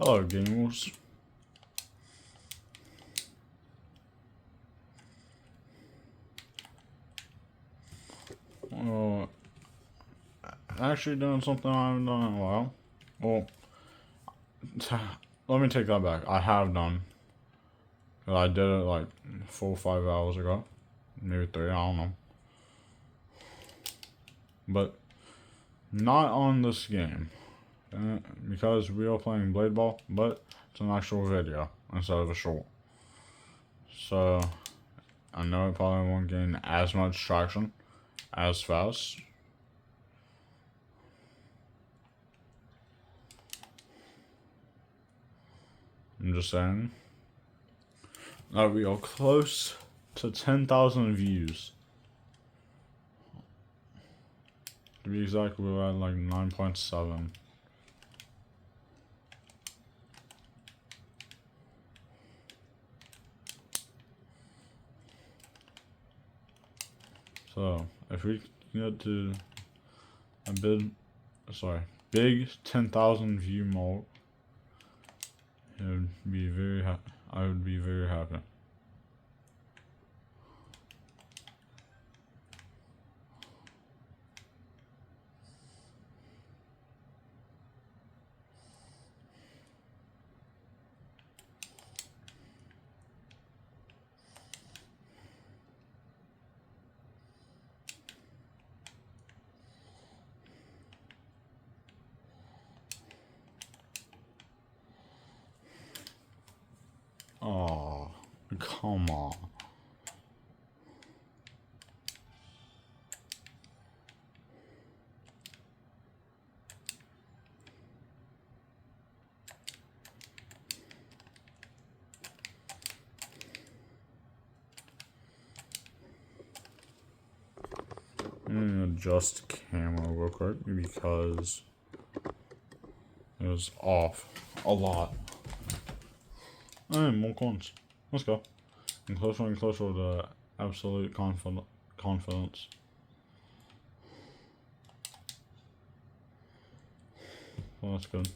Hello, gamers. Actually doing something I haven't done in a while. Well, let me take that back. I have done. Cause I did it like 4 or 5 hours ago. Maybe 3, I don't know. But not on this game. Because we are playing Blade Ball, but it's an actual video instead of a short. So, I know it probably won't gain as much traction as fast. I'm just saying. We are close to 10,000 views. To be exact, we're at like 9.7. So, if we get to a big 10,000 view mark, it would be I would be very happy. Oh, come on. I'm gonna adjust camera real quick because it was off a lot. Alright, more coins. Let's go. And closer to absolute confidence. Well, that's good.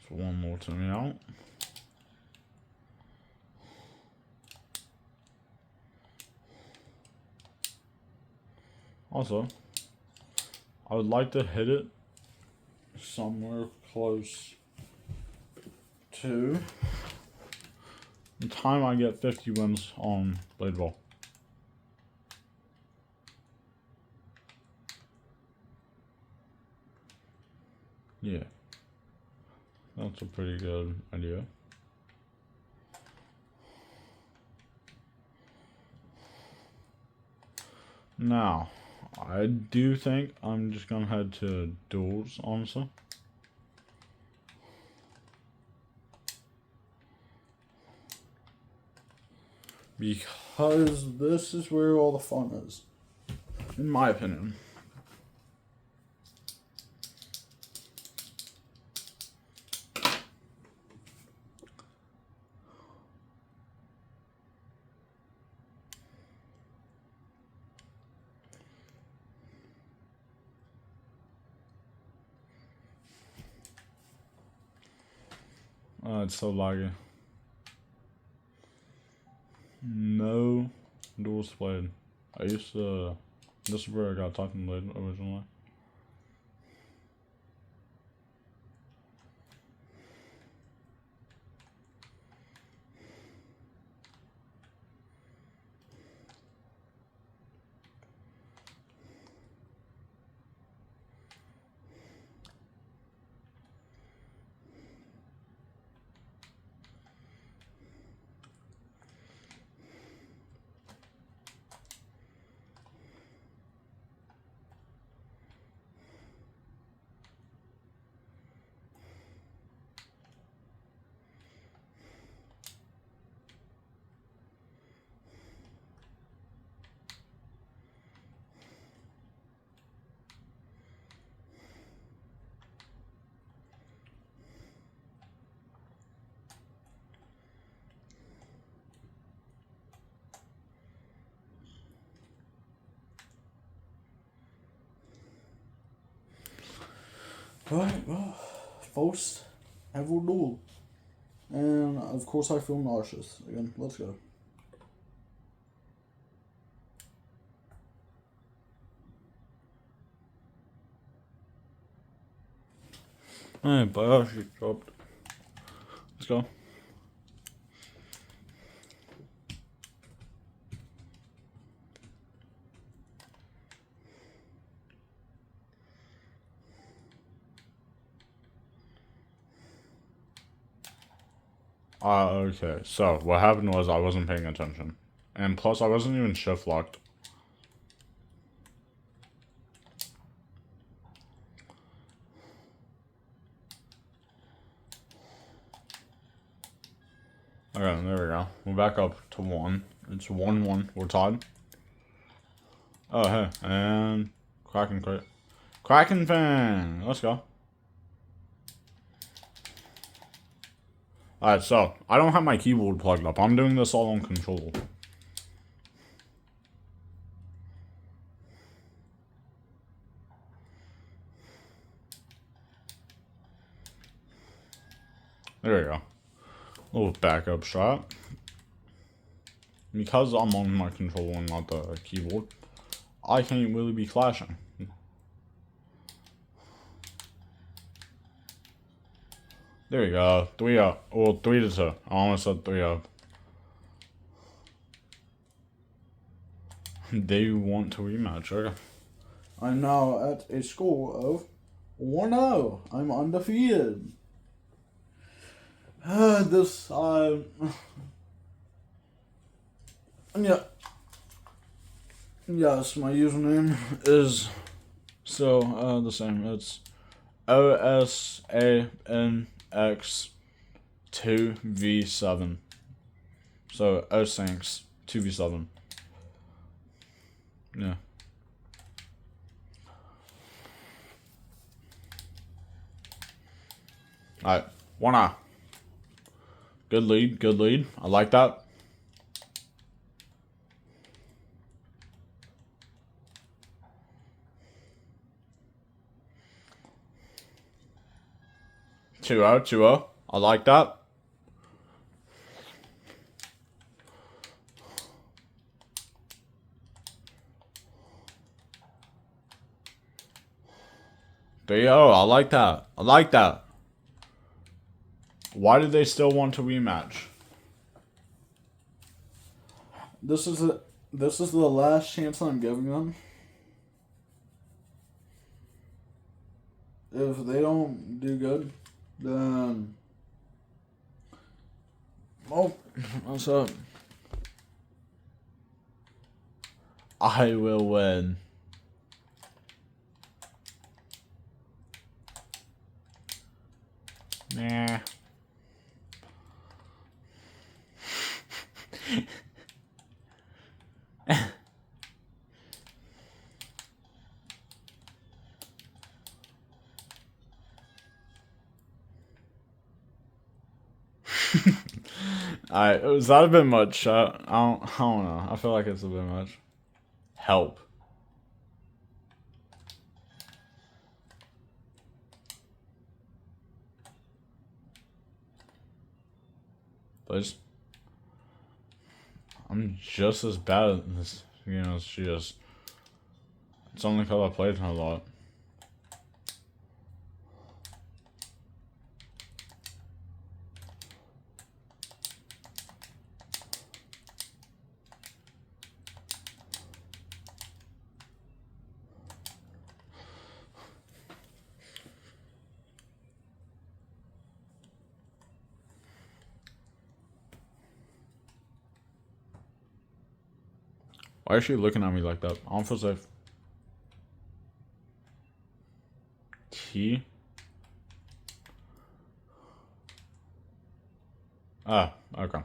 So one more to me out. Also, I would like to hit it somewhere close to the time I get 50 wins on Blade Ball. Yeah. That's a pretty good idea. Now, I do think I'm just gonna head to duels, honestly. Because this is where all the fun is. In my opinion. It's so laggy. No duels played. This is where I got Titan Blade originally. Alright, well, first, have a duel. And of course, I feel nauseous. Again, let's go. Alright, biology dropped. Let's go. Okay, so what happened was I wasn't paying attention. And plus, I wasn't even shift locked. Okay, there we go. We're back up to 1. It's 1-1. We're tied. Oh, hey. And Kraken crit. Kraken fan! Let's go. Alright, so I don't have my keyboard plugged up. I'm doing this all on control. There we go. Little backup shot. Because I'm on my controller and not the keyboard, I can't really be clashing. There we go. 3 up. Well, 3-2. I almost said 3 up. They want to rematch. Okay. I'm now at a score of 1-0. I'm undefeated. This, yeah. Yes, my username is still the same. It's OSANX2V7. So OSANX 2V7. Yeah. Alright, 1-0. Good lead, good lead. I like that. Two zero. I like that. Three I like that. I like that. Why do they still want to rematch? This is the last chance I'm giving them. If they don't do good, then What's up? I will win. Nah. Alright, was that a bit much? I don't know. I feel like it's a bit much. Help. Please. I'm just as bad at this, as she is. It's only because I played her a lot. Why is she looking at me like that? I don't feel safe. T? Ah, okay.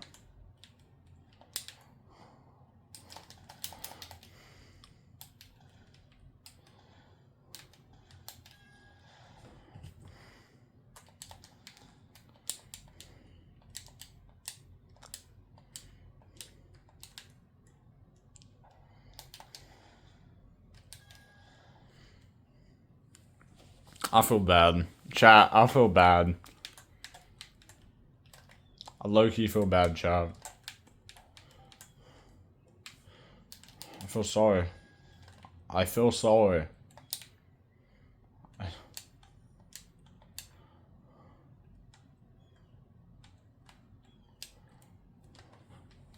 I feel bad. Chat, I feel bad. I low-key feel bad, chat. I feel sorry. I feel sorry.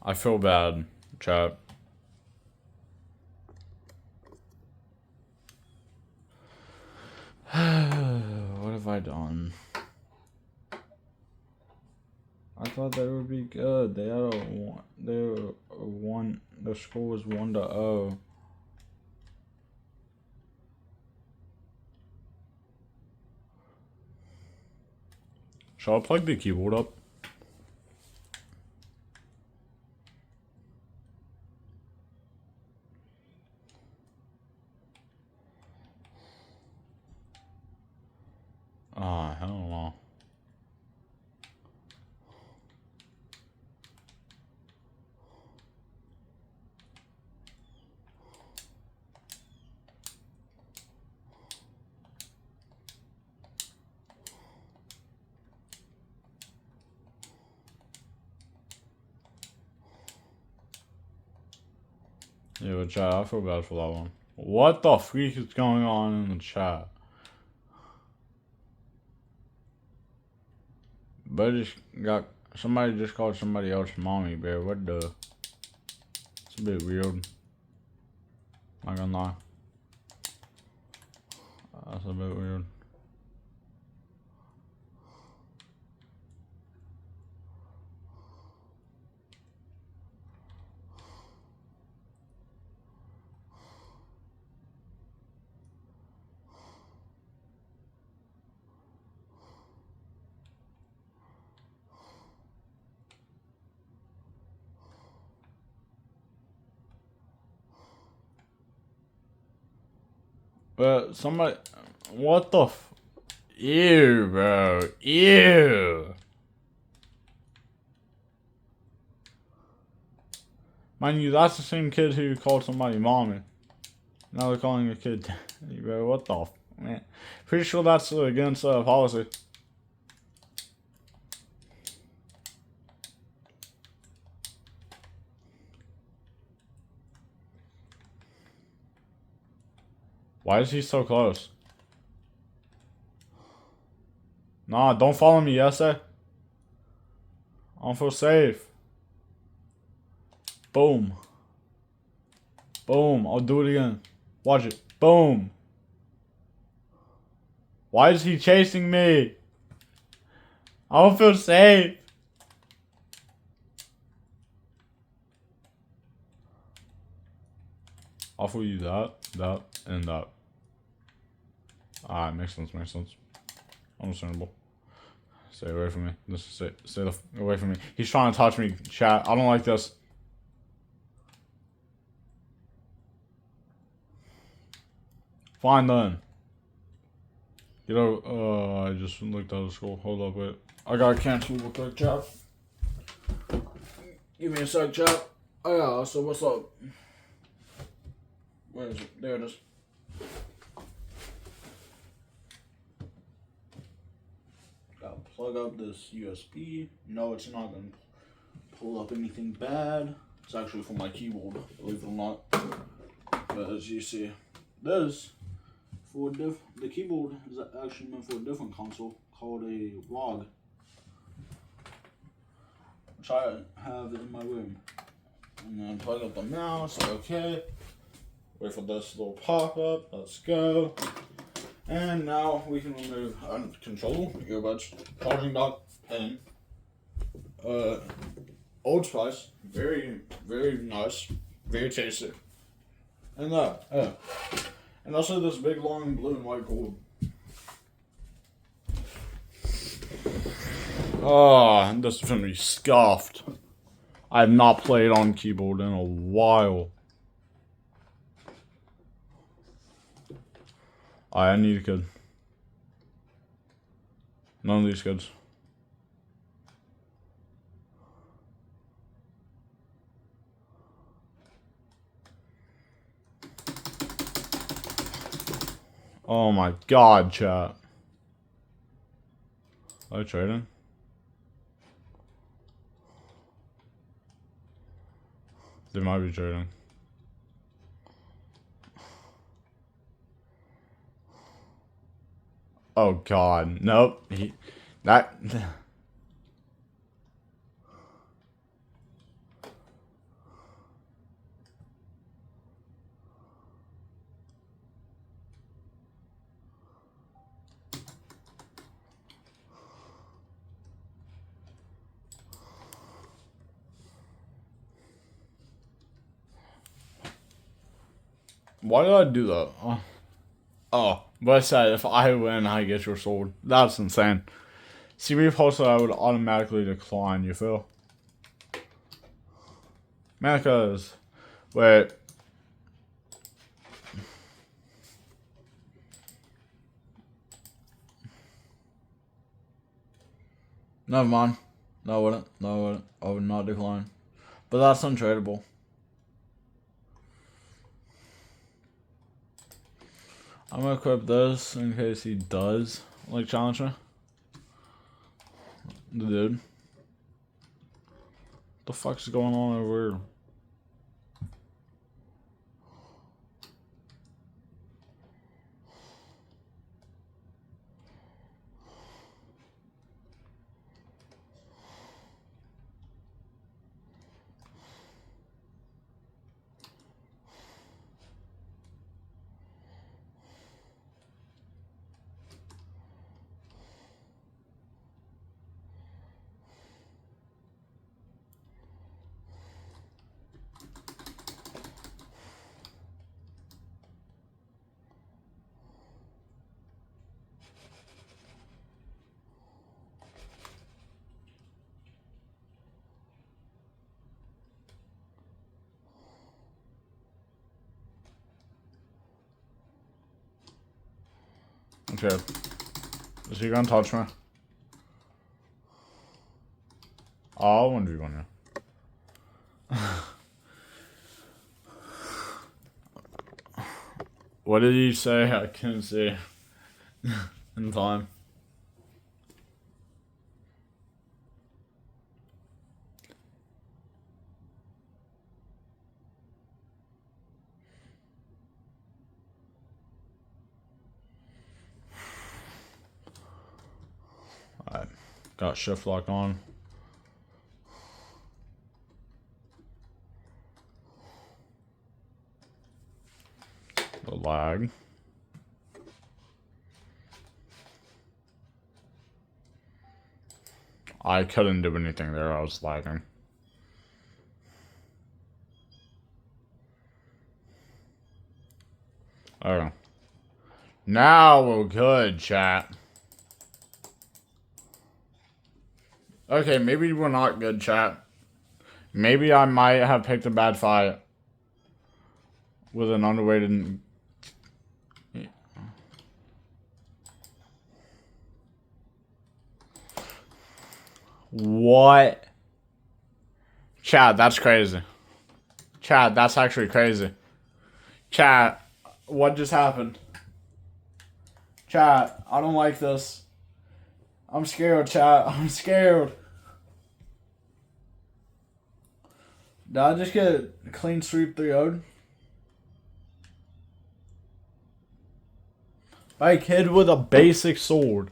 I feel bad, chat. What have I done? I thought they would be good. They had a one. They were a one. The score was 1-0. Shall I plug the keyboard up? I don't know. Yeah, but chat, I feel bad for that one. What the freak is going on in the chat? But just got somebody just called somebody else mommy, bro. What the? It's a bit weird. Not gonna lie. That's a bit weird. But somebody, what the ew, bro. Ew. Mind you, that's the same kid who called somebody mommy. Now they're calling a kid daddy, bro. What the man? Pretty sure that's against policy. Why is he so close? Nah, don't follow me, yes, sir. I don't feel safe. Boom. Boom. I'll do it again. Watch it. Boom. Why is he chasing me? I don't feel safe. I'll for you that, and that. Alright, makes sense, makes sense. Understandable. Stay away from me. Just stay away from me. He's trying to touch me, chat. I don't like this. Fine then. You know, I just looked at the school. Hold up, wait. I gotta cancel real quick, chat. Give me a sec, chat. Oh yeah, so what's up? Where is it? There it is. Gotta plug up this USB. No, it's not gonna pull up anything bad. It's actually for my keyboard, believe it or not. But as you see, this for the keyboard is actually meant for a different console called a ROG, which I have in my room. And then plug up the mouse. Okay. Wait for this little pop up. Let's go. And now we can remove control earbuds, charging dock, pen. Old Spice, very nice, very tasty. And that, yeah. And also this big long blue and white cord. Oh, this is gonna be scuffed. I have not played on keyboard in a while. I need a kid. None of these kids. Oh my god, chat. Are they trading? They might be trading. Oh God, nope. That. Why did I do that? Oh, but I said if I win, I get your sword. That's insane. CB posted I would automatically decline, you feel? Man, because. Wait. Never mind. No, I wouldn't. No, I wouldn't. I would not decline. But that's untradeable. I'm gonna equip this in case he does like challenge me. The dude. What the fuck's going on over here? Okay. Is he gonna touch me? Oh, I wonder you want to. What did he say? I couldn't see in time. Alright. Got shift lock on. The lag. I couldn't do anything there, I was lagging. Oh. Now we're good, chat. Okay, maybe we're not good, chat. Maybe I might have picked a bad fight with an underweighted. What? Chad, that's crazy. Chad, that's actually crazy. Chad, what just happened? Chad, I don't like this. I'm scared, Chad. I'm scared. Did I just get a clean sweep 3-0'd? By a kid with a basic sword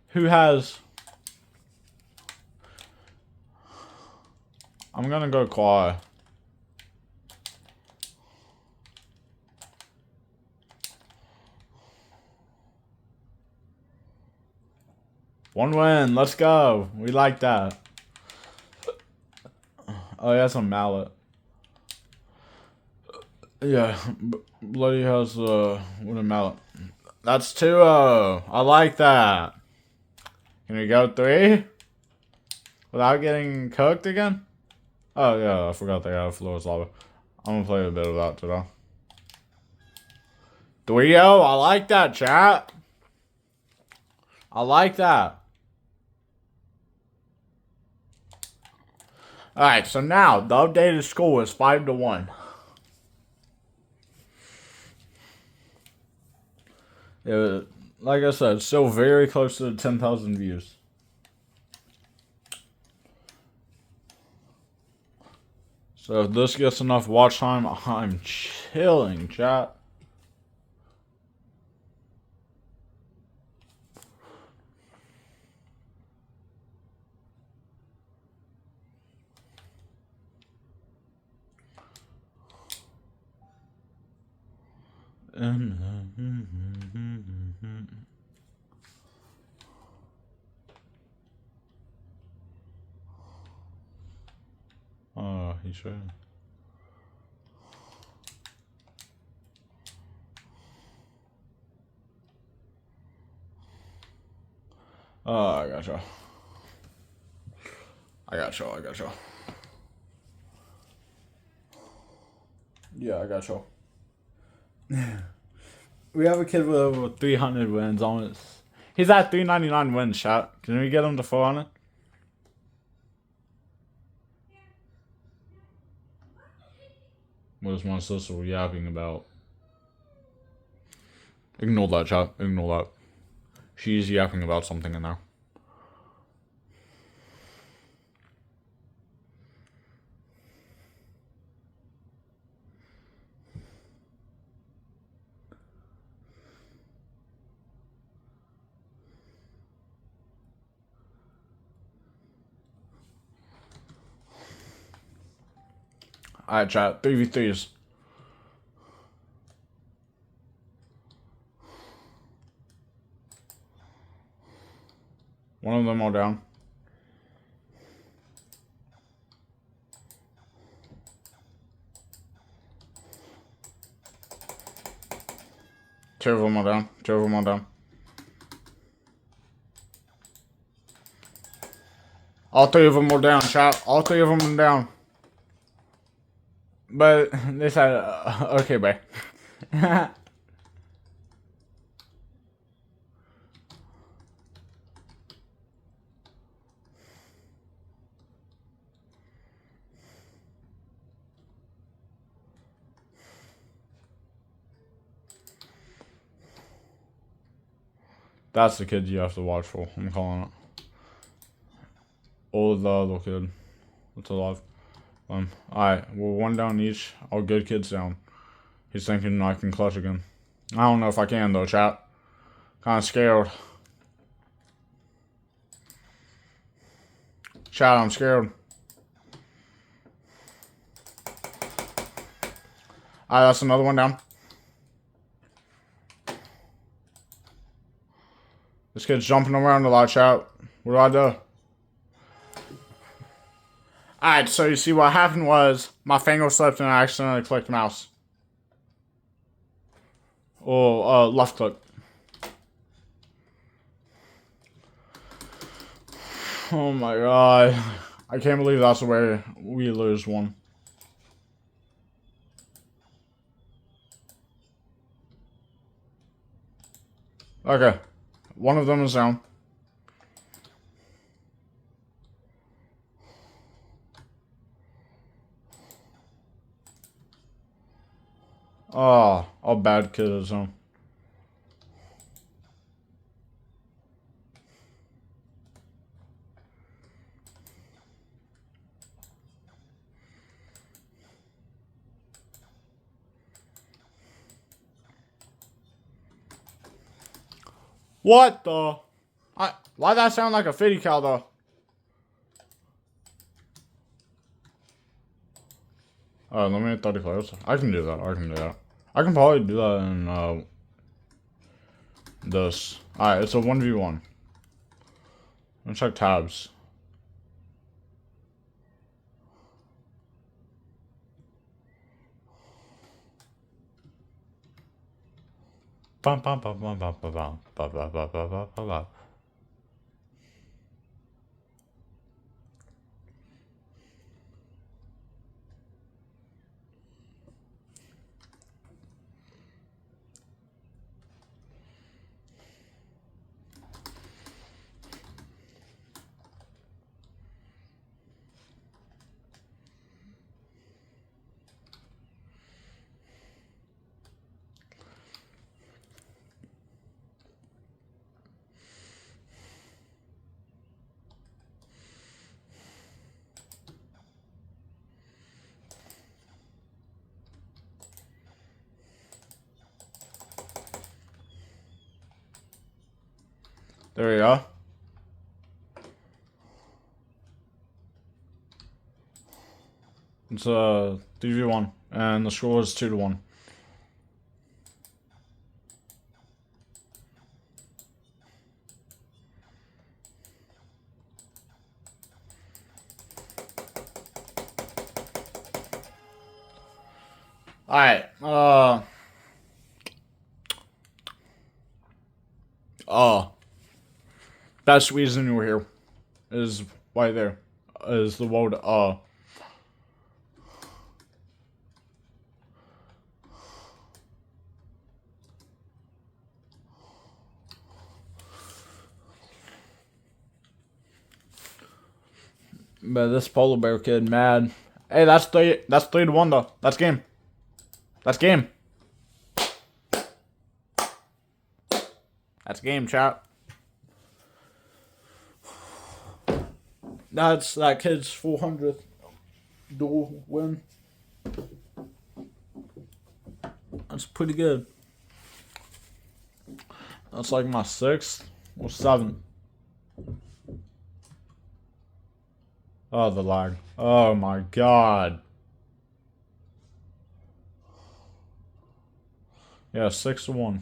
who has. I'm gonna go quiet. One win, let's go. We like that. Oh, he has a mallet. Yeah, Bloody has with a mallet. That's 2-0. I like that. Can we go 3? Without getting cooked again? Oh, yeah, I forgot they have Floor's Lava. I'm gonna play a bit of that today. 3-0, I like that, chat. I like that. Alright, so now the updated score is 5-1. Like I said, still very close to the 10,000 views. So if this gets enough watch time, I'm chilling, chat. Oh, he should. Oh, I gotcha. I gotcha. Yeah, I gotcha. We have a kid with over 300 wins on it. He's at 399 wins, chat. Can we get him to 400? What is my sister yapping about? Ignore that, chat. Ignore that. She's yapping about something in there. Alright, chat. 3v3s. One of them all down. Two of them are down. Two of them are down. All three of them are down, chat. All three of them are down. But they said, okay, bye. That's the kid you have to watch for. I'm calling it. Or the other kid. It's alive. Alright, we're one down each. All good kids down. He's thinking I can clutch again. I don't know if I can though, chat. Kinda scared. Chat, I'm scared. Alright, that's another one down. This kid's jumping around a lot, chat. What do I do? Alright, so you see what happened was my finger slipped and I accidentally clicked mouse. Or left click. Oh my god. I can't believe that's the way we lose one. Okay. One of them is down. Oh, a bad kid is down. What the? Why that sound like a fitty cow though? Alright, let me hit 30 players. I can do that. I can probably do that in this. Alright, it's a 1v1. Let me check tabs. Bum, bum, bum, bum, bum, bum, bum, bum, bum, bum, bum, bum, bum. There we go. It's 3v1, and the score is 2-1. Alright, best reason you're here is right there. Is the word But this polar bear kid mad. Hey, that's 3-1 though. That's game. That's game. That's game, chat. That's that kid's 400th duel win. That's pretty good. That's like my 6th or 7th. Oh, the lag. Oh my god. Yeah, 6-1.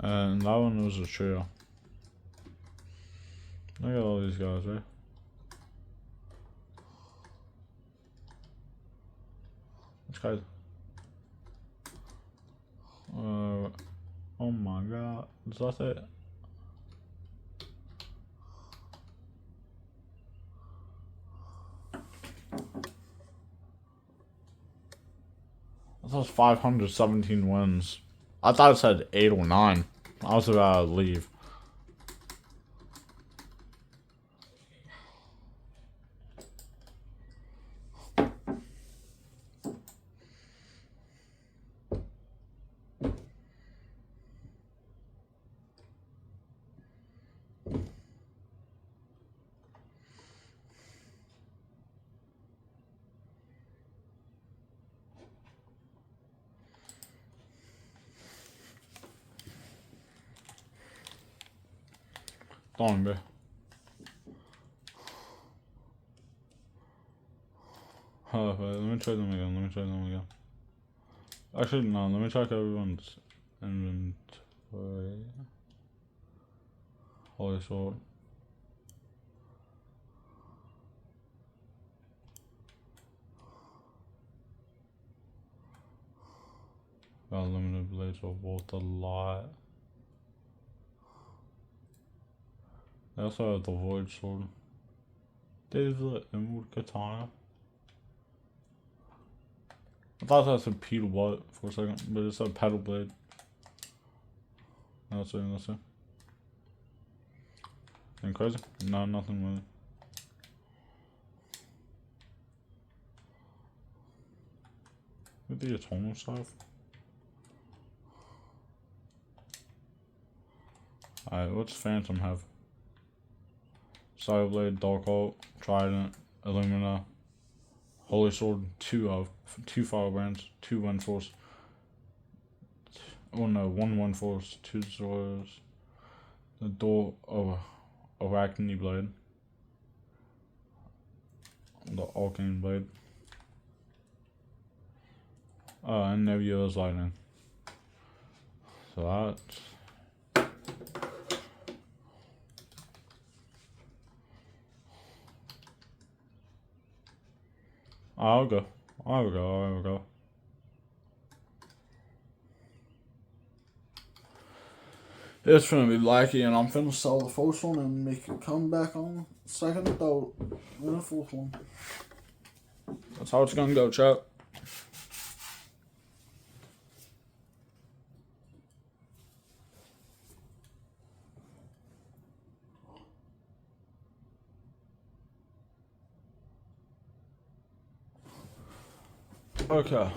And that one was a trio. Look at all these guys, right? This guy's. Oh my god. Is that it? That was 517 wins. I thought it said 8 or 9. I was about to leave. Long, bro. Oh, wait, let me try them again. Actually, no, let me check everyone's inventory. Holy sword. Got limited blades of worth a lot. I also have the void sword. There's the emerald katana. I thought that said Peter what for a second, but it said paddle blade. That's it. Anything crazy? No, nothing really. With the eternal stuff. Alright, what's Phantom have? Cyberblade, Darkhold, Trident, Illumina, Holy Sword, 2 Firebrands, 2 Wind Force. Oh no, 1 Wind Force, 2 Swords, the Door of Arachne Blade, the arcane blade. Oh, and Nebula's lightning. So that's... I'll go. I'll go. It's gonna be lucky, and I'm finna Sell the first one and make a comeback on second and third. And the fourth one. That's how it's gonna go, chat. Okay.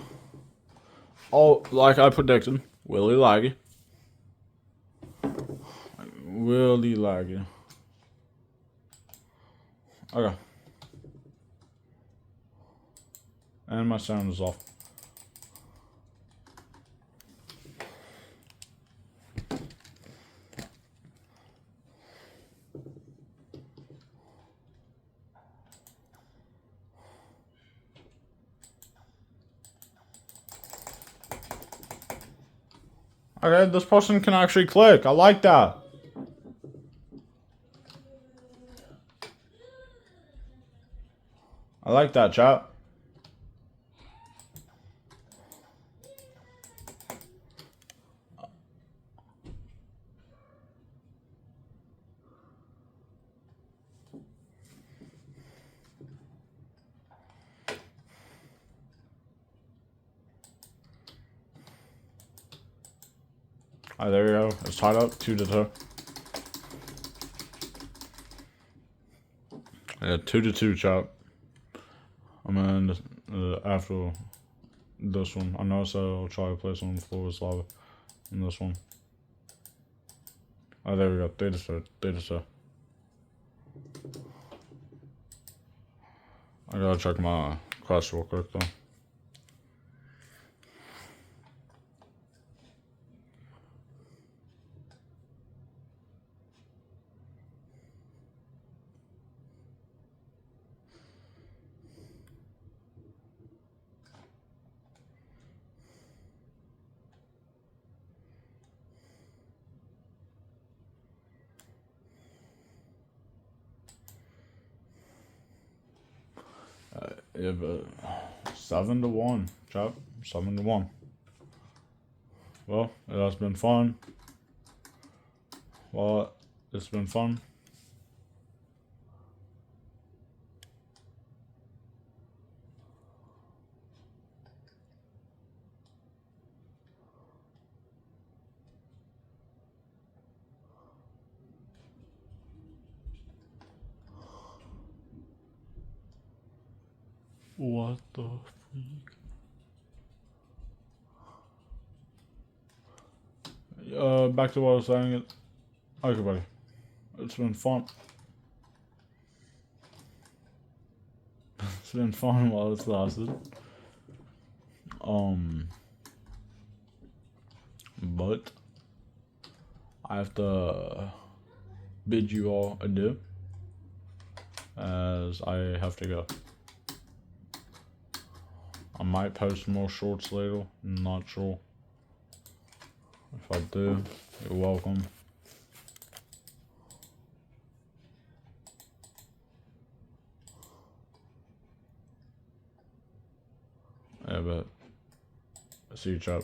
Oh, like I predicted, Willie Laggy. Willie Laggy. Okay. And my sound is off. Okay, this person can actually click. I like that. I like that, chat. Alright, there we go. It's tied up 2-2. Yeah, 2-2, chat. I'm gonna end after this one. I know I said I'll try to play some Floor Lava in this one. Oh, there we go. 3-2. I gotta check my quest real quick though. Yeah, but 7-1, chat. 7-1. Well, it has been fun. Well, it's been fun. What the freak? Back to what I was saying. Okay, buddy. It's been fun. It's been fun while it's lasted. But I have to bid you all adieu, as I have to go. I might post more shorts later, not sure. If I do, you're welcome. Yeah, but see you, chap.